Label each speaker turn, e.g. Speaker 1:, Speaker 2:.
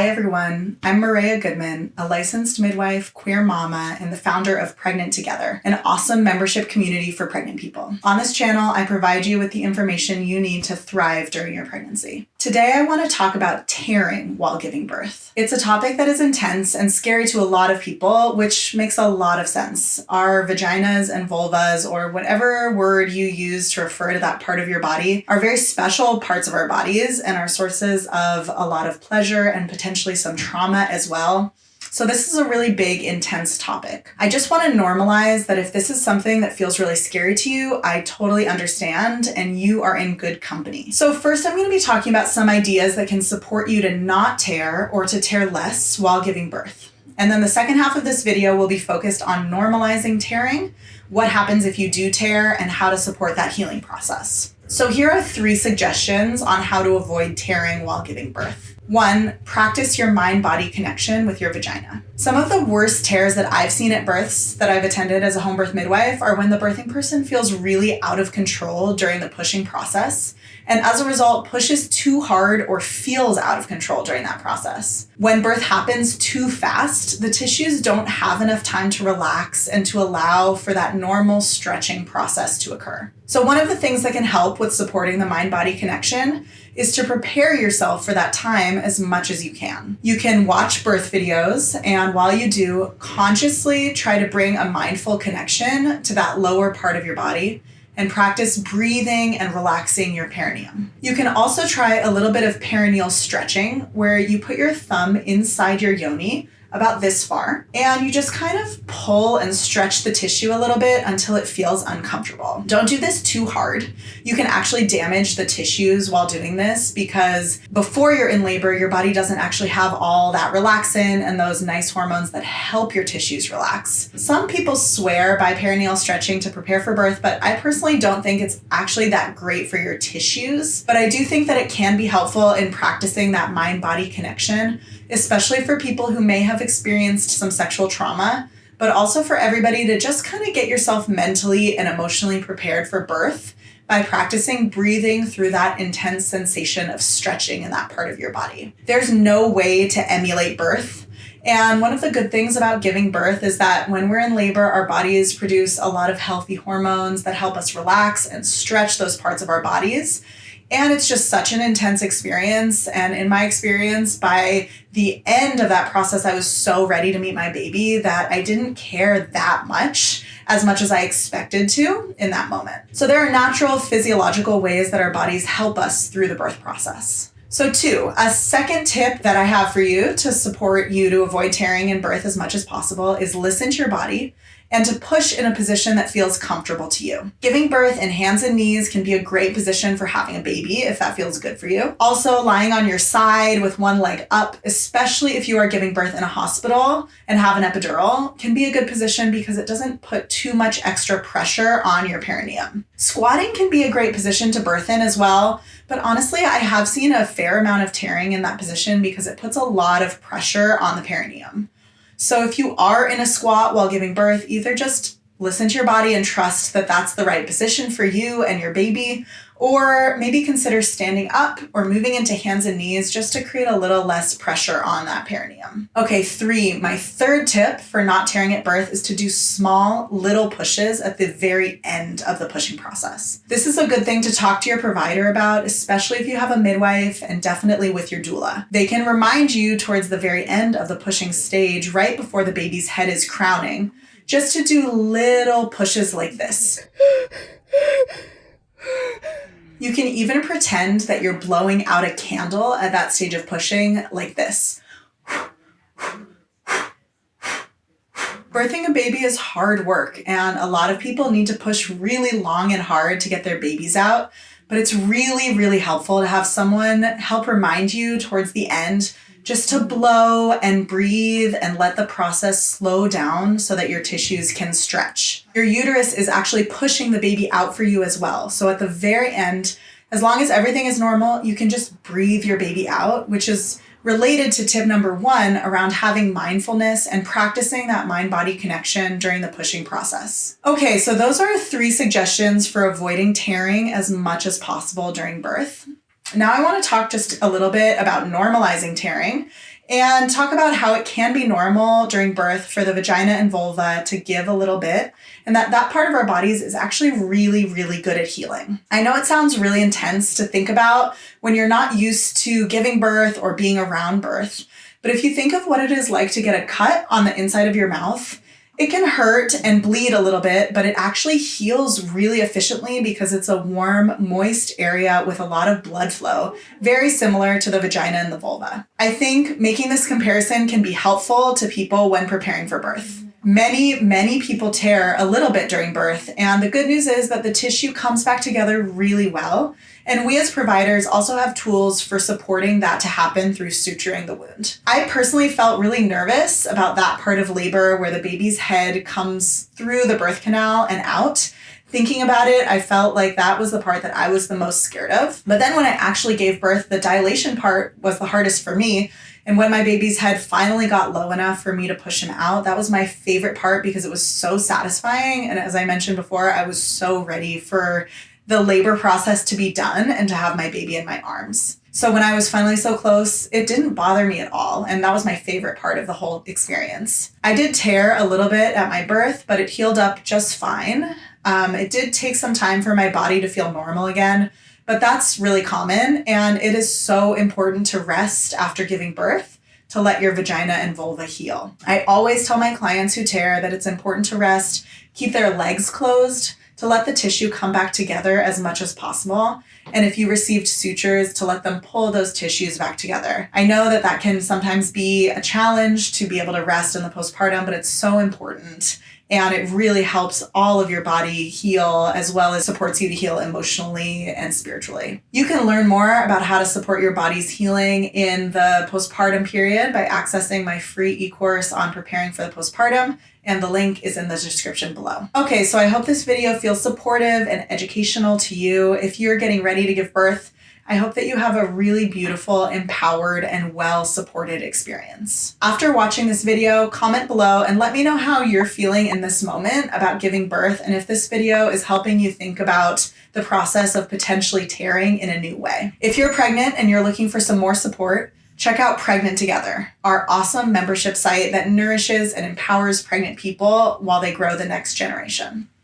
Speaker 1: Hi everyone, I'm Maria Goodman, a licensed midwife, queer mama, and the founder of PregnantTogether, an awesome membership community for pregnant people. On this channel, I provide you with the information you need to thrive during your pregnancy. Today, I want to talk about tearing while giving birth. It's a topic that is intense and scary to a lot of people, which makes a lot of sense. Our vaginas and vulvas, or whatever word you use to refer to that part of your body, are very special parts of our bodies and are sources of a lot of pleasure and potentially some trauma as well. So this is a really big, intense topic. I just want to normalize that if this is something that feels really scary to you, I totally understand and you are in good company. So first, I'm going to be talking about some ideas that can support you to not tear or to tear less while giving birth. And then the second half of this video will be focused on normalizing tearing, what happens if you do tear, and how to support that healing process. So here are 3 suggestions on how to avoid tearing while giving birth. 1, practice your mind-body connection with your vagina. Some of the worst tears that I've seen at births that I've attended as a home birth midwife are when the birthing person feels really out of control during the pushing process, and as a result, pushes too hard or feels out of control during that process. When birth happens too fast, the tissues don't have enough time to relax and to allow for that normal stretching process to occur. So one of the things that can help with supporting the mind-body connection is to prepare yourself for that time as much as you can. You can watch birth videos, and while you do, consciously try to bring a mindful connection to that lower part of your body and practice breathing and relaxing your perineum. You can also try a little bit of perineal stretching, where you put your thumb inside your yoni, about this far, and you just kind of pull and stretch the tissue a little bit until it feels uncomfortable. Don't do this too hard. You can actually damage the tissues while doing this because before you're in labor, your body doesn't actually have all that relaxin and those nice hormones that help your tissues relax. Some people swear by perineal stretching to prepare for birth, but I personally don't think it's actually that great for your tissues. But I do think that it can be helpful in practicing that mind-body connection, especially for people who may have experienced some sexual trauma, but also for everybody to just kind of get yourself mentally and emotionally prepared for birth by practicing breathing through that intense sensation of stretching in that part of your body. There's no way to emulate birth. And one of the good things about giving birth is that when we're in labor, our bodies produce a lot of healthy hormones that help us relax and stretch those parts of our bodies. And it's just such an intense experience. And in my experience, by the end of that process, I was so ready to meet my baby that I didn't care that much as I expected to in that moment. So there are natural physiological ways that our bodies help us through the birth process. So 2, a second tip that I have for you to support you to avoid tearing in birth as much as possible is listen to your body and to push in a position that feels comfortable to you. Giving birth in hands and knees can be a great position for having a baby if that feels good for you. Also, lying on your side with one leg up, especially if you are giving birth in a hospital and have an epidural, can be a good position because it doesn't put too much extra pressure on your perineum. Squatting can be a great position to birth in as well, but honestly, I have seen a fair amount of tearing in that position because it puts a lot of pressure on the perineum. So if you are in a squat while giving birth, either just listen to your body and trust that that's the right position for you and your baby, or maybe consider standing up or moving into hands and knees just to create a little less pressure on that perineum. Okay, 3, my third tip for not tearing at birth is to do small little pushes at the very end of the pushing process. This is a good thing to talk to your provider about, especially if you have a midwife and definitely with your doula. They can remind you towards the very end of the pushing stage, right before the baby's head is crowning, just to do little pushes like this. You can even pretend that you're blowing out a candle at that stage of pushing like this. Birthing a baby is hard work, and a lot of people need to push really long and hard to get their babies out, but it's really, really helpful to have someone help remind you towards the end just to blow and breathe and let the process slow down so that your tissues can stretch. Your uterus is actually pushing the baby out for you as well. So at the very end, as long as everything is normal, you can just breathe your baby out, which is related to tip number 1 around having mindfulness and practicing that mind-body connection during the pushing process. Okay, so those are 3 suggestions for avoiding tearing as much as possible during birth. Now I want to talk just a little bit about normalizing tearing and talk about how it can be normal during birth for the vagina and vulva to give a little bit, and that part of our bodies is actually really, really good at healing. I know it sounds really intense to think about when you're not used to giving birth or being around birth, but if you think of what it is like to get a cut on the inside of your mouth, it can hurt and bleed a little bit, but it actually heals really efficiently because it's a warm, moist area with a lot of blood flow, very similar to the vagina and the vulva. I think making this comparison can be helpful to people when preparing for birth. Many people tear a little bit during birth, and the good news is that the tissue comes back together really well. And we as providers also have tools for supporting that to happen through suturing the wound. I personally felt really nervous about that part of labor where the baby's head comes through the birth canal and out. Thinking about it, I felt like that was the part that I was the most scared of. But then when I actually gave birth, the dilation part was the hardest for me. And when my baby's head finally got low enough for me to push him out, that was my favorite part because it was so satisfying. And as I mentioned before, I was so ready for the labor process to be done and to have my baby in my arms. So when I was finally so close, it didn't bother me at all. And that was my favorite part of the whole experience. I did tear a little bit at my birth, but it healed up just fine. It did take some time for my body to feel normal again, but that's really common. And it is so important to rest after giving birth to let your vagina and vulva heal. I always tell my clients who tear that it's important to rest, keep their legs closed, to let the tissue come back together as much as possible. And if you received sutures, to let them pull those tissues back together. I know that can sometimes be a challenge to be able to rest in the postpartum, but it's so important. And it really helps all of your body heal as well as supports you to heal emotionally and spiritually. You can learn more about how to support your body's healing in the postpartum period by accessing my free e-course on preparing for the postpartum. And the link is in the description below. Okay, so I hope this video feels supportive and educational to you. If you're getting ready to give birth, I hope that you have a really beautiful, empowered, and well-supported experience. After watching this video, comment below and let me know how you're feeling in this moment about giving birth and if this video is helping you think about the process of potentially tearing in a new way. If you're pregnant and you're looking for some more support, check out PregnantTogether, our awesome membership site that nourishes and empowers pregnant people while they grow the next generation.